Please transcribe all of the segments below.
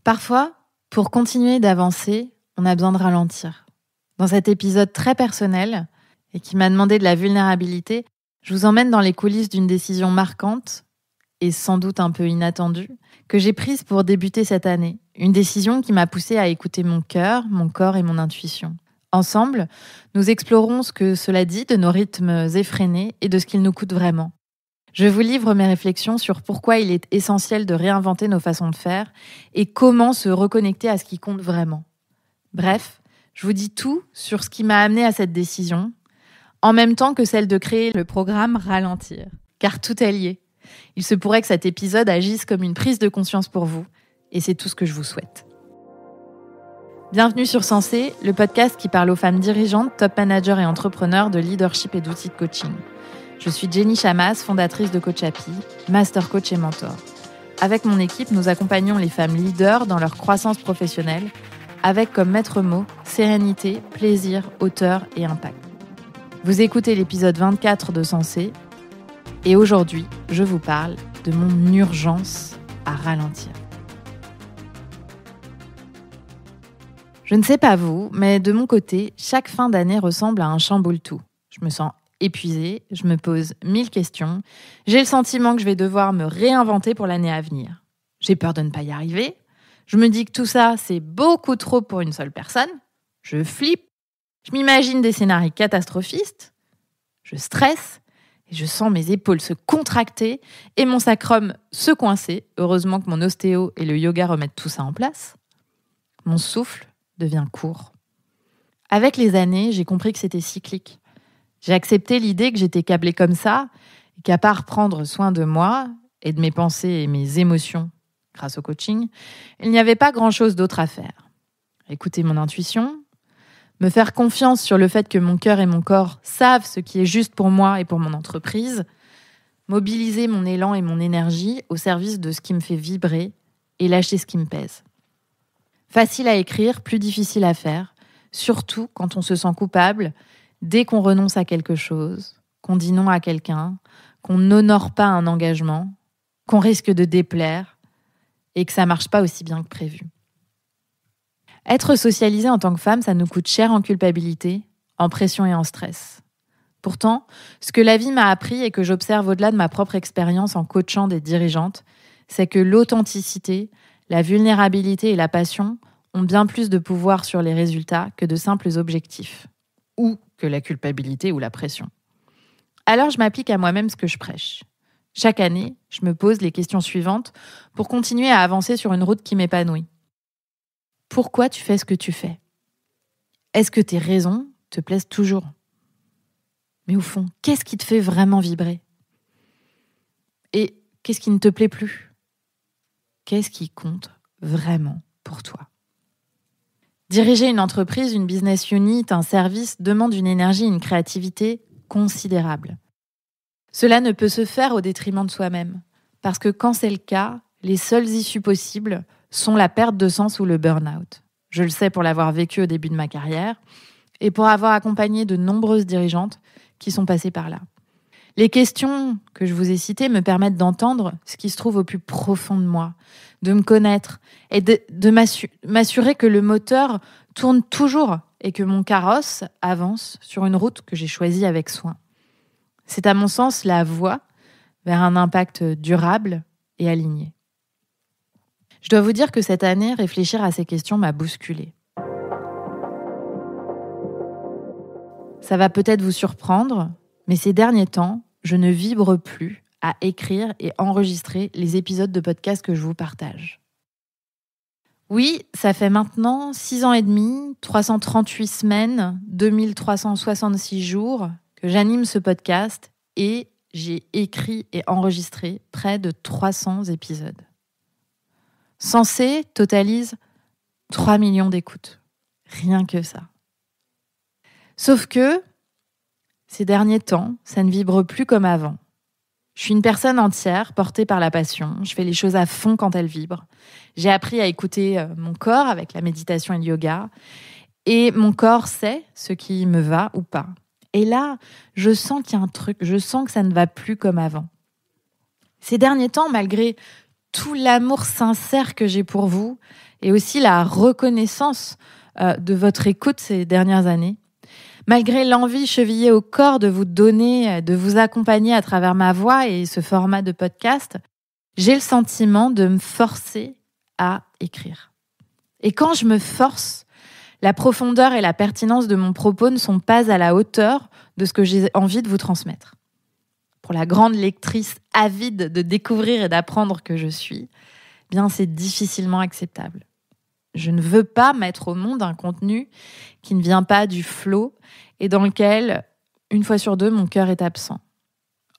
Parfois, pour continuer d'avancer, on a besoin de ralentir. Dans cet épisode très personnel et qui m'a demandé de la vulnérabilité, je vous emmène dans les coulisses d'une décision marquante et sans doute un peu inattendue que j'ai prise pour débuter cette année. Une décision qui m'a poussée à écouter mon cœur, mon corps et mon intuition. Ensemble, nous explorons ce que cela dit de nos rythmes effrénés et de ce qu'il nous coûte vraiment. Je vous livre mes réflexions sur pourquoi il est essentiel de réinventer nos façons de faire et comment se reconnecter à ce qui compte vraiment. Bref, je vous dis tout sur ce qui m'a amené à cette décision, en même temps que celle de créer le programme Ralentir. Car tout est lié. Il se pourrait que cet épisode agisse comme une prise de conscience pour vous, et c'est tout ce que je vous souhaite. Bienvenue sur Sensé, le podcast qui parle aux femmes dirigeantes, top managers et entrepreneurs de leadership et d'outils de coaching. Je suis Jenny Chamas, fondatrice de Coach Happy, master coach et mentor. Avec mon équipe, nous accompagnons les femmes leaders dans leur croissance professionnelle, avec comme maître mot sérénité, plaisir, hauteur et impact. Vous écoutez l'épisode 24 de Sensé, et aujourd'hui, je vous parle de mon urgence à ralentir. Je ne sais pas vous, mais de mon côté, chaque fin d'année ressemble à un chamboule-tout. Je me sens épuisée, je me pose 1000 questions, j'ai le sentiment que je vais devoir me réinventer pour l'année à venir. J'ai peur de ne pas y arriver, je me dis que tout ça, c'est beaucoup trop pour une seule personne, je flippe, je m'imagine des scénarios catastrophistes, je stresse, et je sens mes épaules se contracter et mon sacrum se coincer. Heureusement que mon ostéo et le yoga remettent tout ça en place. Mon souffle devient court. Avec les années, j'ai compris que c'était cyclique. J'ai accepté l'idée que j'étais câblée comme ça et qu'à part prendre soin de moi et de mes pensées et mes émotions grâce au coaching, il n'y avait pas grand-chose d'autre à faire. Écouter mon intuition, me faire confiance sur le fait que mon cœur et mon corps savent ce qui est juste pour moi et pour mon entreprise, mobiliser mon élan et mon énergie au service de ce qui me fait vibrer et lâcher ce qui me pèse. Facile à écrire, plus difficile à faire, surtout quand on se sent coupable, dès qu'on renonce à quelque chose, qu'on dit non à quelqu'un, qu'on n'honore pas un engagement, qu'on risque de déplaire et que ça marche pas aussi bien que prévu. Être socialisée en tant que femme, ça nous coûte cher en culpabilité, en pression et en stress. Pourtant, ce que la vie m'a appris et que j'observe au-delà de ma propre expérience en coachant des dirigeantes, c'est que l'authenticité, la vulnérabilité et la passion ont bien plus de pouvoir sur les résultats que de simples objectifs, ou que la culpabilité ou la pression. Alors je m'applique à moi-même ce que je prêche. Chaque année, je me pose les questions suivantes pour continuer à avancer sur une route qui m'épanouit. Pourquoi tu fais ce que tu fais ? Est-ce que tes raisons te plaisent toujours ? Mais au fond, qu'est-ce qui te fait vraiment vibrer ? Et qu'est-ce qui ne te plaît plus ? Qu'est-ce qui compte vraiment pour toi ? Diriger une entreprise, une business unit, un service demande une énergie et une créativité considérables. Cela ne peut se faire au détriment de soi-même, parce que quand c'est le cas, les seules issues possibles sont la perte de sens ou le burn-out. Je le sais pour l'avoir vécu au début de ma carrière et pour avoir accompagné de nombreuses dirigeantes qui sont passées par là. Les questions que je vous ai citées me permettent d'entendre ce qui se trouve au plus profond de moi, de me connaître et de m'assurer que le moteur tourne toujours et que mon carrosse avance sur une route que j'ai choisie avec soin. C'est à mon sens la voie vers un impact durable et aligné. Je dois vous dire que cette année, réfléchir à ces questions m'a bousculée. Ça va peut-être vous surprendre, mais ces derniers temps, je ne vibre plus à écrire et enregistrer les épisodes de podcast que je vous partage. Oui, ça fait maintenant 6 ans et demi, 338 semaines, 2366 jours que j'anime ce podcast et j'ai écrit et enregistré près de 300 épisodes. Sensé totalise 3 millions d'écoutes. Rien que ça. Sauf que, ces derniers temps, ça ne vibre plus comme avant. Je suis une personne entière, portée par la passion. Je fais les choses à fond quand elles vibrent. J'ai appris à écouter mon corps avec la méditation et le yoga. Et mon corps sait ce qui me va ou pas. Et là, je sens qu'il y a un truc. Je sens que ça ne va plus comme avant. Ces derniers temps, malgré tout l'amour sincère que j'ai pour vous et aussi la reconnaissance de votre écoute ces dernières années. Malgré l'envie chevillée au corps de vous donner, de vous accompagner à travers ma voix et ce format de podcast, j'ai le sentiment de me forcer à écrire. Et quand je me force, la profondeur et la pertinence de mon propos ne sont pas à la hauteur de ce que j'ai envie de vous transmettre. Pour la grande lectrice avide de découvrir et d'apprendre que je suis, bien c'est difficilement acceptable. Je ne veux pas mettre au monde un contenu qui ne vient pas du flow et dans lequel, une fois sur deux, mon cœur est absent.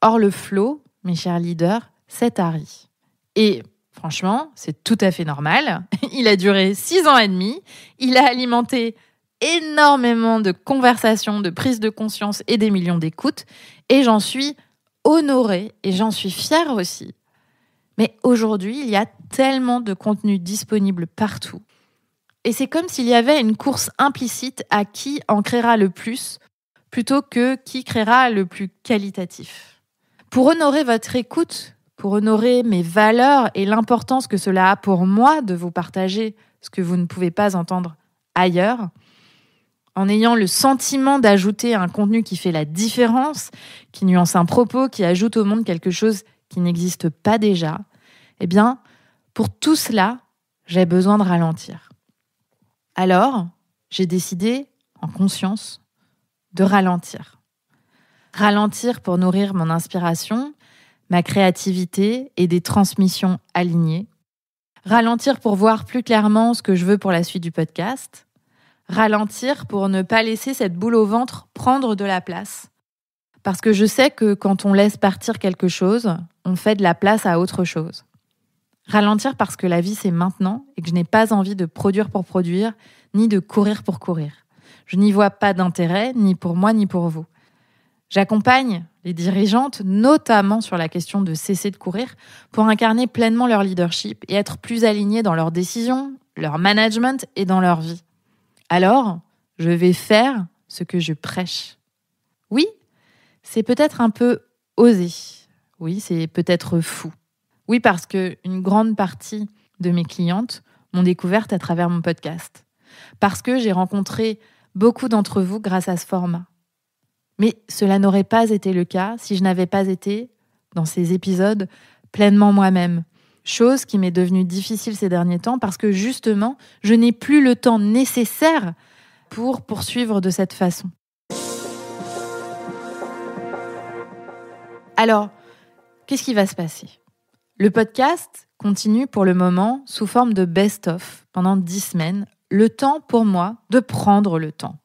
Or, le flow, mes chers leaders, c'est Harry. Et franchement, c'est tout à fait normal. Il a duré 6 ans et demi. Il a alimenté énormément de conversations, de prises de conscience et des millions d'écoutes. Et j'en suis honorée et j'en suis fière aussi. Mais aujourd'hui, il y a tellement de contenu disponible partout. Et c'est comme s'il y avait une course implicite à qui en créera le plus, plutôt que qui créera le plus qualitatif. Pour honorer votre écoute, pour honorer mes valeurs et l'importance que cela a pour moi de vous partager ce que vous ne pouvez pas entendre ailleurs, en ayant le sentiment d'ajouter un contenu qui fait la différence, qui nuance un propos, qui ajoute au monde quelque chose qui n'existe pas déjà, eh bien, pour tout cela, j'ai besoin de ralentir. Alors, j'ai décidé, en conscience, de ralentir. Ralentir pour nourrir mon inspiration, ma créativité et des transmissions alignées. Ralentir pour voir plus clairement ce que je veux pour la suite du podcast. Ralentir pour ne pas laisser cette boule au ventre prendre de la place. Parce que je sais que quand on laisse partir quelque chose, on fait de la place à autre chose. Ralentir parce que la vie c'est maintenant et que je n'ai pas envie de produire pour produire, ni de courir pour courir. Je n'y vois pas d'intérêt, ni pour moi, ni pour vous. J'accompagne les dirigeantes, notamment sur la question de cesser de courir, pour incarner pleinement leur leadership et être plus alignées dans leurs décisions, leur management et dans leur vie. Alors, je vais faire ce que je prêche. Oui, c'est peut-être un peu osé. Oui, c'est peut-être fou. Oui, parce qu'une grande partie de mes clientes m'ont découverte à travers mon podcast. Parce que j'ai rencontré beaucoup d'entre vous grâce à ce format. Mais cela n'aurait pas été le cas si je n'avais pas été, dans ces épisodes, pleinement moi-même. Chose qui m'est devenue difficile ces derniers temps parce que justement, je n'ai plus le temps nécessaire pour poursuivre de cette façon. Alors, qu'est-ce qui va se passer ? Le podcast continue pour le moment sous forme de best-of pendant 10 semaines, le temps pour moi de prendre le temps.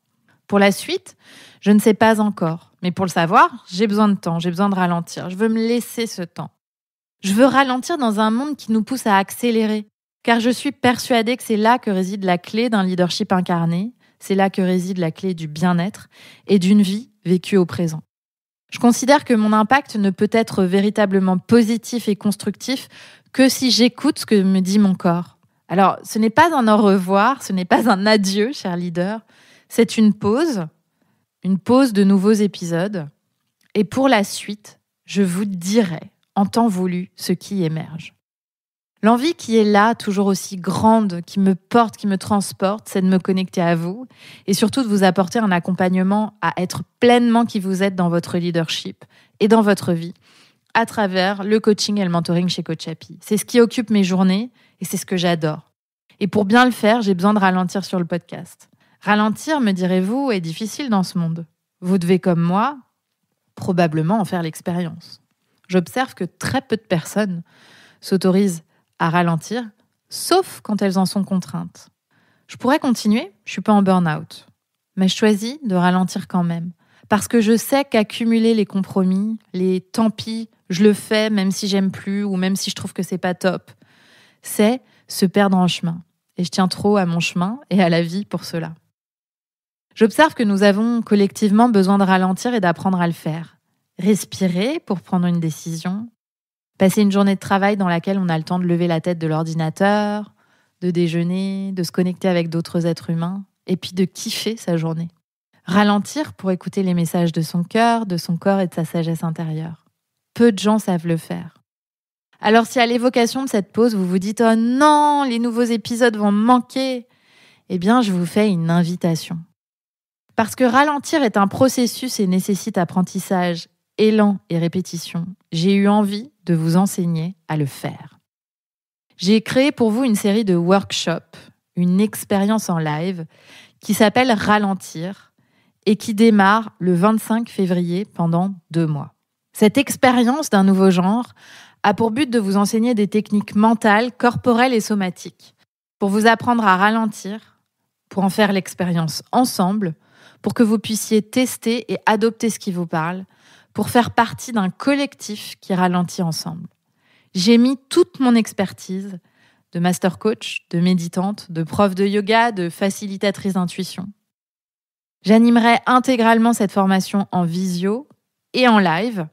Pour la suite, je ne sais pas encore, mais pour le savoir, j'ai besoin de temps, j'ai besoin de ralentir, je veux me laisser ce temps. Je veux ralentir dans un monde qui nous pousse à accélérer, car je suis persuadée que c'est là que réside la clé d'un leadership incarné, c'est là que réside la clé du bien-être et d'une vie vécue au présent. Je considère que mon impact ne peut être véritablement positif et constructif que si j'écoute ce que me dit mon corps. Alors, ce n'est pas un au revoir, ce n'est pas un adieu, cher leader, c'est une pause de nouveaux épisodes. Et pour la suite, je vous dirai, en temps voulu, ce qui émerge. L'envie qui est là, toujours aussi grande, qui me porte, qui me transporte, c'est de me connecter à vous et surtout de vous apporter un accompagnement à être pleinement qui vous êtes dans votre leadership et dans votre vie à travers le coaching et le mentoring chez Coach Happy. C'est ce qui occupe mes journées et c'est ce que j'adore. Et pour bien le faire, j'ai besoin de ralentir sur le podcast. Ralentir, me direz-vous, est difficile dans ce monde. Vous devez, comme moi, probablement en faire l'expérience. J'observe que très peu de personnes s'autorisent à ralentir, sauf quand elles en sont contraintes. Je pourrais continuer, je suis pas en burn-out, mais je choisis de ralentir quand même, parce que je sais qu'accumuler les compromis, les tant pis, je le fais même si j'aime plus ou même si je trouve que c'est pas top, c'est se perdre en chemin. Et je tiens trop à mon chemin et à la vie pour cela. J'observe que nous avons collectivement besoin de ralentir et d'apprendre à le faire. Respirer pour prendre une décision, passer une journée de travail dans laquelle on a le temps de lever la tête de l'ordinateur, de déjeuner, de se connecter avec d'autres êtres humains, et puis de kiffer sa journée. Ralentir pour écouter les messages de son cœur, de son corps et de sa sagesse intérieure. Peu de gens savent le faire. Alors si à l'évocation de cette pause, vous vous dites « Oh non, les nouveaux épisodes vont me manquer », eh bien, je vous fais une invitation. Parce que ralentir est un processus et nécessite apprentissage, élan et répétition, j'ai eu envie de vous enseigner à le faire. J'ai créé pour vous une série de workshops, une expérience en live qui s'appelle Ralentir et qui démarre le 25 février pendant 2 mois. Cette expérience d'un nouveau genre a pour but de vous enseigner des techniques mentales, corporelles et somatiques pour vous apprendre à ralentir, pour en faire l'expérience ensemble, pour que vous puissiez tester et adopter ce qui vous parle, pour faire partie d'un collectif qui ralentit ensemble. J'ai mis toute mon expertise de master coach, de méditante, de prof de yoga, de facilitatrice d'intuition. J'animerai intégralement cette formation en visio et en live.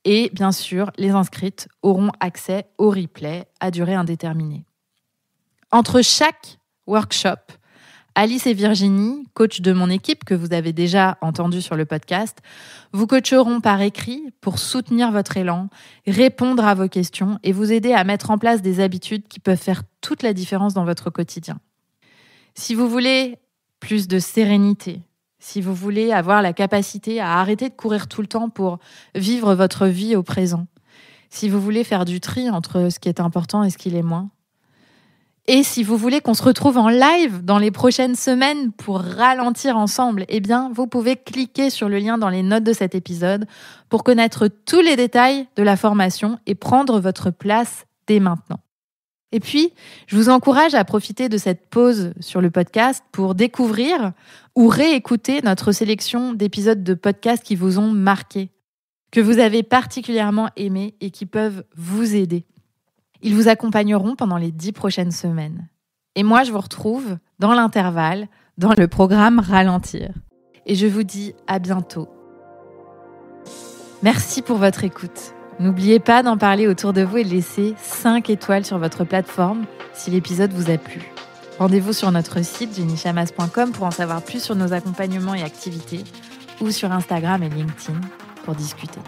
Et bien sûr, les inscrites auront accès au replay à durée indéterminée. Entre chaque workshop, Alice et Virginie, coach de mon équipe que vous avez déjà entendu sur le podcast, vous coacheront par écrit pour soutenir votre élan, répondre à vos questions et vous aider à mettre en place des habitudes qui peuvent faire toute la différence dans votre quotidien. Si vous voulez plus de sérénité, si vous voulez avoir la capacité à arrêter de courir tout le temps pour vivre votre vie au présent, si vous voulez faire du tri entre ce qui est important et ce qui l'est moins, et si vous voulez qu'on se retrouve en live dans les prochaines semaines pour ralentir ensemble, eh bien, vous pouvez cliquer sur le lien dans les notes de cet épisode pour connaître tous les détails de la formation et prendre votre place dès maintenant. Et puis, je vous encourage à profiter de cette pause sur le podcast pour découvrir ou réécouter notre sélection d'épisodes de podcasts qui vous ont marqué, que vous avez particulièrement aimés et qui peuvent vous aider. Ils vous accompagneront pendant les 10 prochaines semaines. Et moi, je vous retrouve dans l'intervalle, dans le programme Ralentir. Et je vous dis à bientôt. Merci pour votre écoute. N'oubliez pas d'en parler autour de vous et de laisser 5 étoiles sur votre plateforme si l'épisode vous a plu. Rendez-vous sur notre site jennychamas.com pour en savoir plus sur nos accompagnements et activités ou sur Instagram et LinkedIn pour discuter.